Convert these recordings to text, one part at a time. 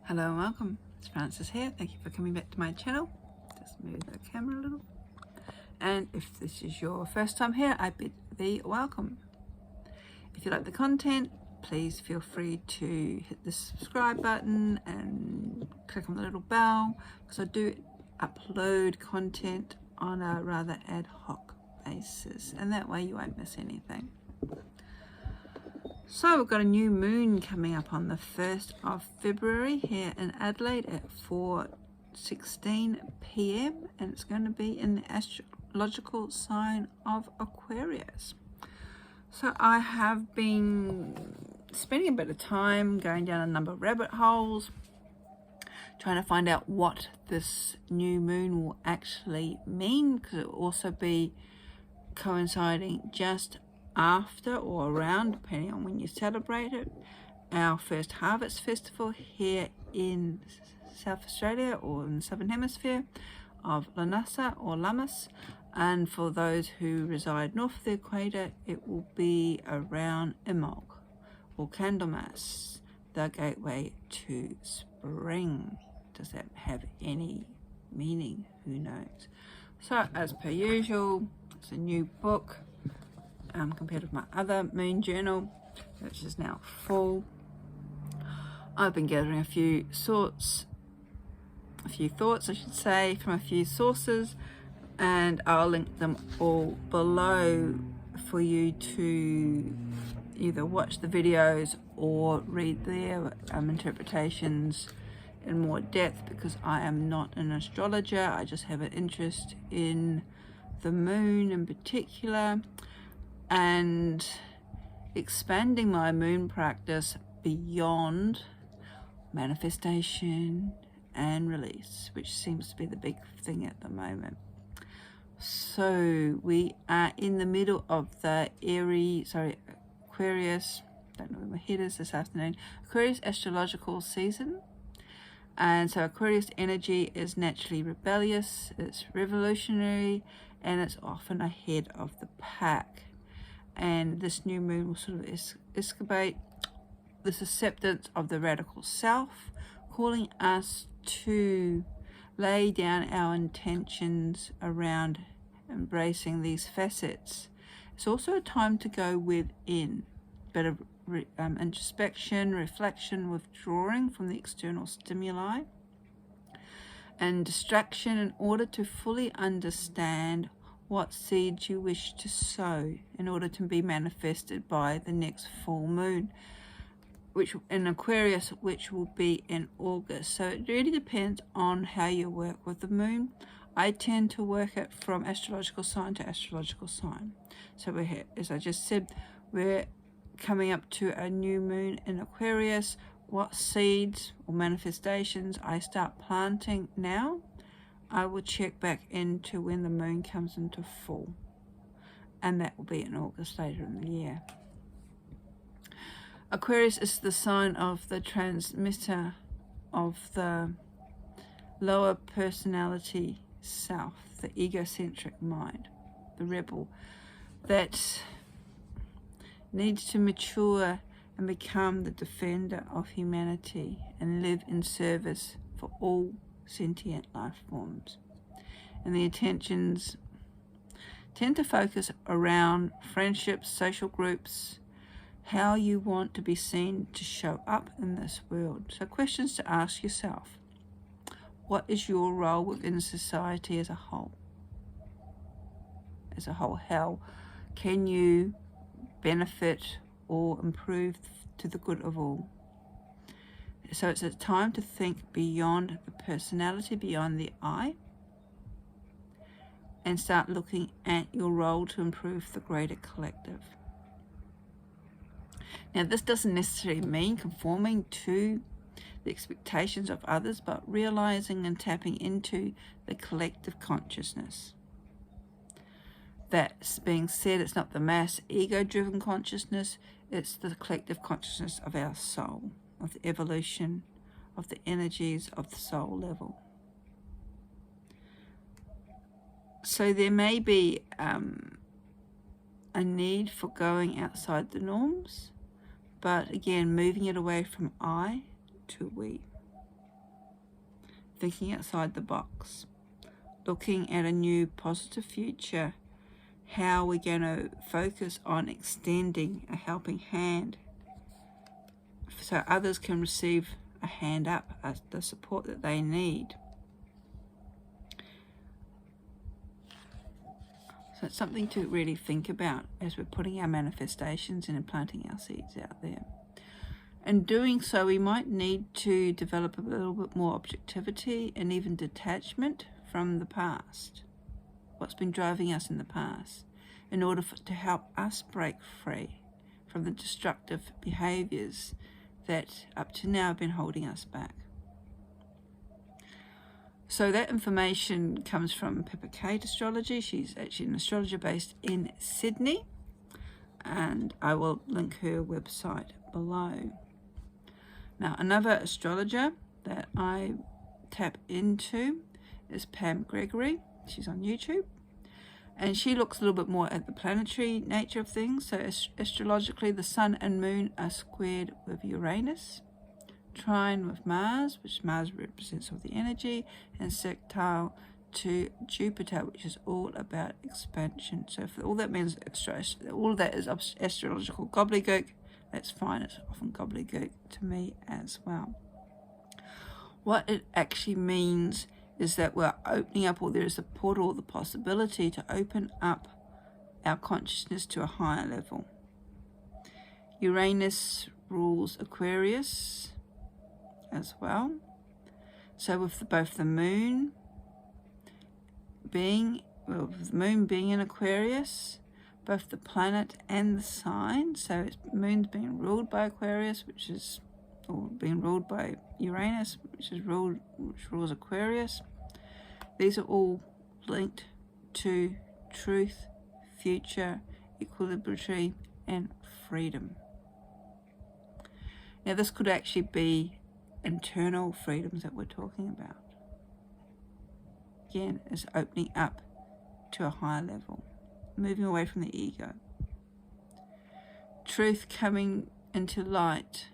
Hello and welcome, it's Francis here. Thank you for coming back to my channel. Just move the camera a little. And if this is your first time here, I bid thee welcome. If you like the content, please feel free to hit the subscribe button and click on the little bell, because I do upload content on a rather ad hoc basis, and that way you won't miss anything. So we've got a new moon coming up on the 1st of February here in Adelaide at 4:16 p.m. and it's going to be in the astrological sign of Aquarius. So I have been spending a bit of time going down a number of rabbit holes, trying to find out what this new moon will actually mean, because it will also be coinciding just after or around, depending on when you celebrate it, our first harvest festival here in South Australia or in the Southern Hemisphere of Lanasa or Lammas, and for those who reside north of the equator, it will be around Imbolc or Candlemas, the gateway to spring. Does that have any meaning? Who knows? So as per usual, it's a new book compared with my other moon journal, which is now full. I've been gathering a few thoughts I should say, from a few sources, and I'll link them all below for you to either watch the videos or read their interpretations in more depth, because I am not an astrologer. I just have an interest in the moon in particular, and expanding my moon practice beyond manifestation and release, which seems to be the big thing at the moment. So we are in the middle of the Aquarius, don't know where my head is this afternoon, Aquarius astrological season. And so Aquarius energy is naturally rebellious, it's revolutionary, and it's often ahead of the pack. And this new moon will sort of excavate this acceptance of the radical self, calling us to lay down our intentions around embracing these facets. It's also a time to go within, bit of introspection, reflection, withdrawing from the external stimuli and distraction in order to fully understand what seeds you wish to sow in order to be manifested by the next full moon, which in Aquarius, which will be in August. So it really depends on how you work with the moon. I tend to work it from astrological sign to astrological sign. So we're here, as I just said, we're coming up to a new moon in Aquarius. What seeds or manifestations I start planting now, I will check back into when the moon comes into full, and that will be in August later in the year. Aquarius is the sign of the transmitter of the lower personality self, the egocentric mind, the rebel that needs to mature and become the defender of humanity and live in service for all sentient life forms. And the intentions tend to focus around friendships, social groups, how you want to be seen to show up in this world. So questions to ask yourself: what is your role within society as a whole? How can you benefit or improve to the good of all? So it's a time to think beyond the personality, beyond the I, and start looking at your role to improve the greater collective. Now, this doesn't necessarily mean conforming to the expectations of others, but realizing and tapping into the collective consciousness. That's being said, it's not the mass ego-driven consciousness, it's the collective consciousness of our soul, of the evolution of the energies of the soul level. So there may be a need for going outside the norms, but again, moving it away from I to we. thinking outside the box, looking at a new positive future, how we're going to focus on extending a helping hand so others can receive a hand up, the support that they need. So it's something to really think about as we're putting our manifestations and planting our seeds out there. And doing so, we might need to develop a little bit more objectivity and even detachment from the past, what's been driving us in the past, in order to help us break free from the destructive behaviours that up to now have been holding us back. So that information comes from Pippa Kate Astrology. She's actually an astrologer based in Sydney, and I will link her website below. Now, another astrologer that I tap into is Pam Gregory. She's on YouTube, and she looks a little bit more at the planetary nature of things. So astrologically, the sun and moon are squared with Uranus, trine with Mars, which Mars represents all the energy, and sextile to Jupiter, which is all about expansion. So for all that means, all of that is astrological gobbledygook. That's fine. It's often gobbledygook to me as well. What it actually means is that we're opening up, or there is a portal, the possibility to open up our consciousness to a higher level. Uranus rules Aquarius as well. So with both the moon being in Aquarius, both the planet and the sign, so it's moon's being ruled by Aquarius, or being ruled by Uranus, which rules Aquarius. These are all linked to truth, future, equilibrium, and freedom. Now, this could actually be internal freedoms that we're talking about. Again, it's opening up to a higher level, moving away from the ego. Truth coming into light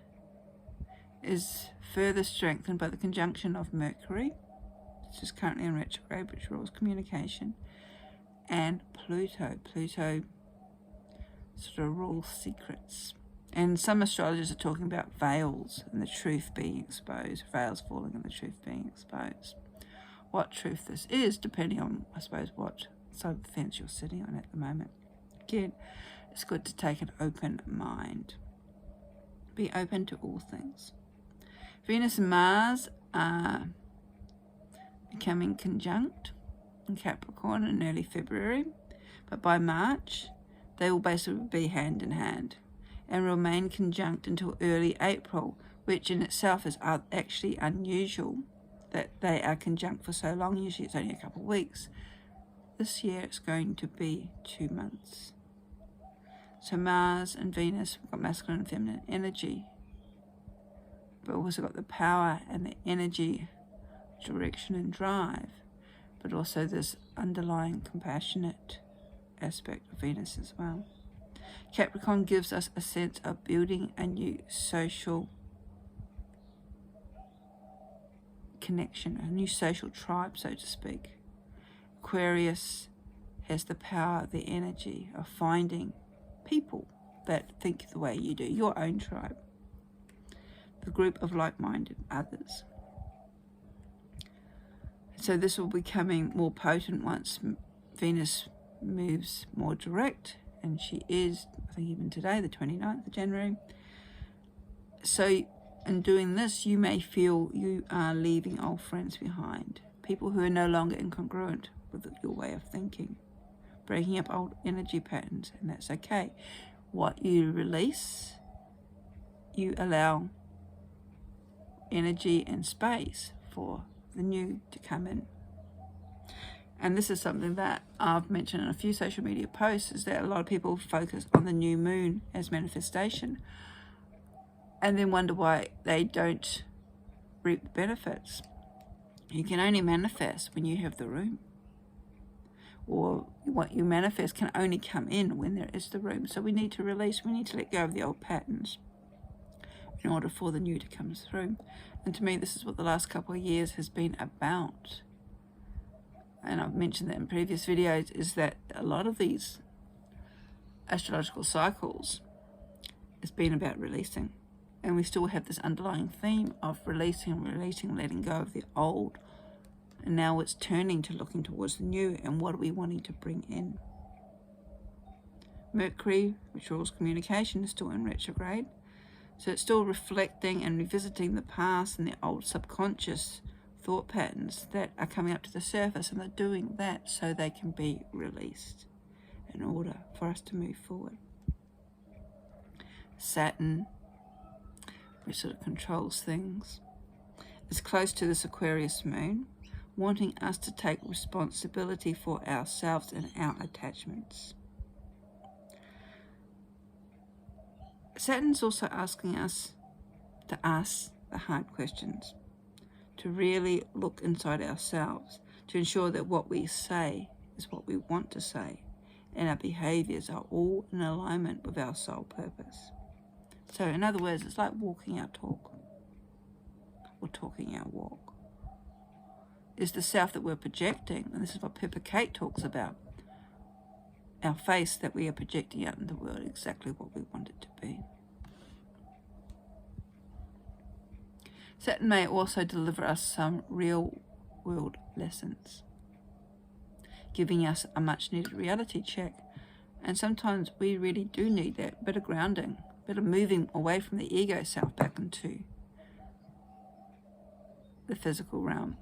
is further strengthened by the conjunction of Mercury, which is currently in retrograde, which rules communication, and Pluto. Pluto sort of rules secrets. And some astrologers are talking about veils and the truth being exposed, veils falling and the truth being exposed. What truth this is, depending on, I suppose, what side of the fence you're sitting on at the moment. Again, it's good to take an open mind. Be open to all things. Venus and Mars are becoming conjunct in Capricorn in early February, but by March, they will basically be hand in hand and remain conjunct until early April, which in itself is actually unusual that they are conjunct for so long. Usually it's only a couple of weeks. This year it's going to be 2 months. So Mars and Venus, we've got masculine and feminine energy, but we've also got the power and the energy, direction and drive, but also this underlying compassionate aspect of Venus as well. Capricorn gives us a sense of building a new social connection, a new social tribe, so to speak. Aquarius has the power, the energy of finding people that think the way you do, your own tribe, the group of like-minded others. So this will be becoming more potent once Venus moves more direct, and she is, I think even today, the 29th of January. So in doing this, you may feel you are leaving old friends behind, people who are no longer incongruent with your way of thinking, breaking up old energy patterns, and that's okay. What you release, you allow energy and space for the new to come in. And this is something that I've mentioned in a few social media posts, is that a lot of people focus on the new moon as manifestation and then wonder why they don't reap the benefits. You can only manifest when you have the room, or what you manifest can only come in when there is the room. So we need to release, we need to let go of the old patterns. in order for the new to come through. And to me, this is what the last couple of years has been about. And I've mentioned that in previous videos, is that a lot of these astrological cycles has been about releasing. And we still have this underlying theme of releasing, letting go of the old. And now it's turning to looking towards the new, and what are we wanting to bring in. Mercury, which rules communication, is still in retrograde. So it's still reflecting and revisiting the past and the old subconscious thought patterns that are coming up to the surface, and they're doing that so they can be released in order for us to move forward. Saturn, which sort of controls things, is close to this Aquarius moon, wanting us to take responsibility for ourselves and our attachments. Saturn's also asking us to ask the hard questions, to really look inside ourselves, to ensure that what we say is what we want to say, and our behaviours are all in alignment with our soul purpose. So in other words, it's like walking our talk, or talking our walk. Is the self that we're projecting, and this is what Pepper Kate talks about, our face that we are projecting out in the world, exactly what we want it to be. Saturn may also deliver us some real world lessons, giving us a much needed reality check. And sometimes we really do need that bit of grounding, bit of moving away from the ego self back into the physical realm,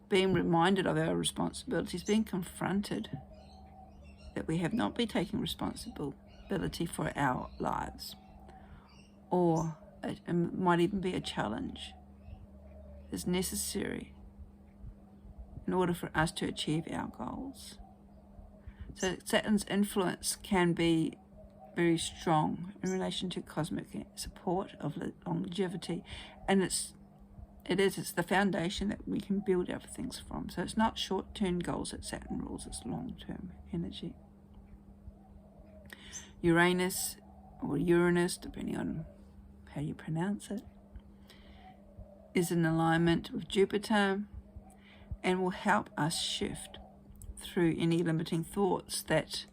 being reminded of our responsibilities, being confronted that we have not been taking responsibility for our lives, or it might even be a challenge is necessary in order for us to achieve our goals. So Saturn's influence can be very strong in relation to cosmic support of longevity, and it's the foundation that we can build other things from. So it's not short-term goals that Saturn rules, it's long-term energy. Uranus, or Uranus, depending on how you pronounce it, is in alignment with Jupiter and will help us shift through any limiting thoughts that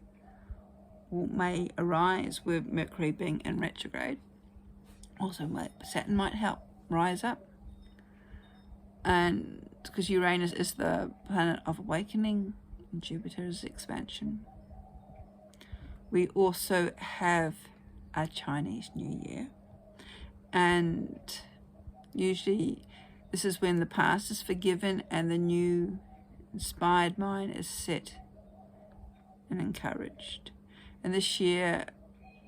may arise with Mercury being in retrograde. Also, Saturn might help rise up, and because Uranus is the planet of awakening and Jupiter is expansion. We also have a Chinese New Year, and usually this is when the past is forgiven and the new inspired mind is set and encouraged. And this year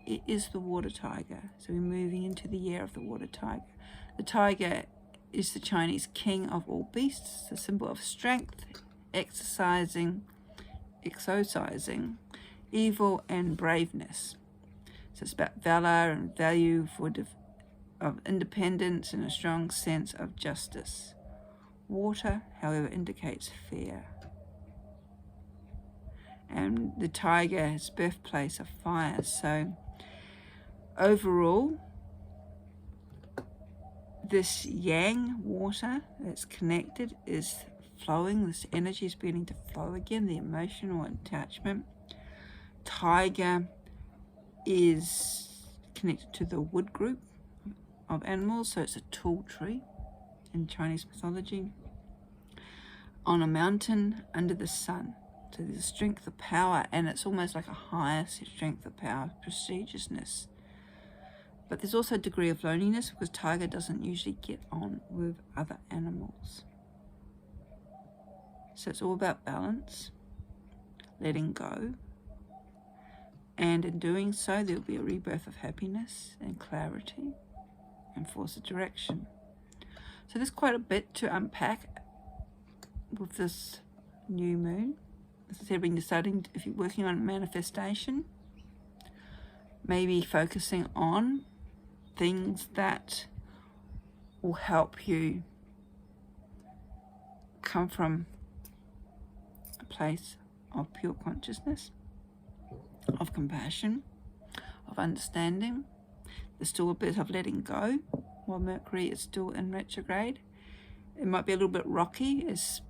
it is the water tiger, so we're moving into the year of the water tiger. The tiger is the Chinese king of all beasts, a symbol of strength, exercising evil and braveness. So it's about valor and value of independence and a strong sense of justice. Water, however, indicates fear. And the tiger is birthplace of fire. So overall, this yang water that's connected is flowing. This energy is beginning to flow again, the emotional attachment. Tiger is connected to the wood group of animals, so it's a tall tree in Chinese mythology, on a mountain under the sun. So there's a strength of power, and it's almost like a higher strength of power, prestigiousness. But there's also a degree of loneliness, because tiger doesn't usually get on with other animals. So it's all about balance, letting go, and in doing so there'll be a rebirth of happiness and clarity and force of direction. So there's quite a bit to unpack with this new moon. As I said, when you're starting, if you're working on manifestation, maybe focusing on things that will help you come from a place of pure consciousness, of compassion, of understanding. There's still a bit of letting go while Mercury is still in retrograde. It might be a little bit rocky as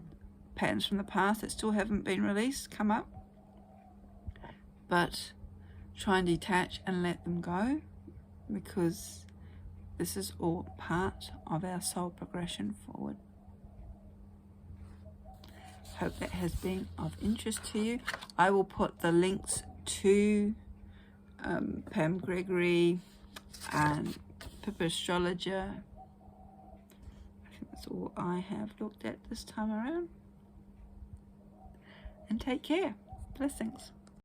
patterns from the past that still haven't been released come up, but try and detach and let them go, because this is all part of our soul progression forward. Hope that has been of interest to you. I will put the links to Pam Gregory and Pippa Astrologer. I think that's all I have looked at this time around. And take care. Blessings.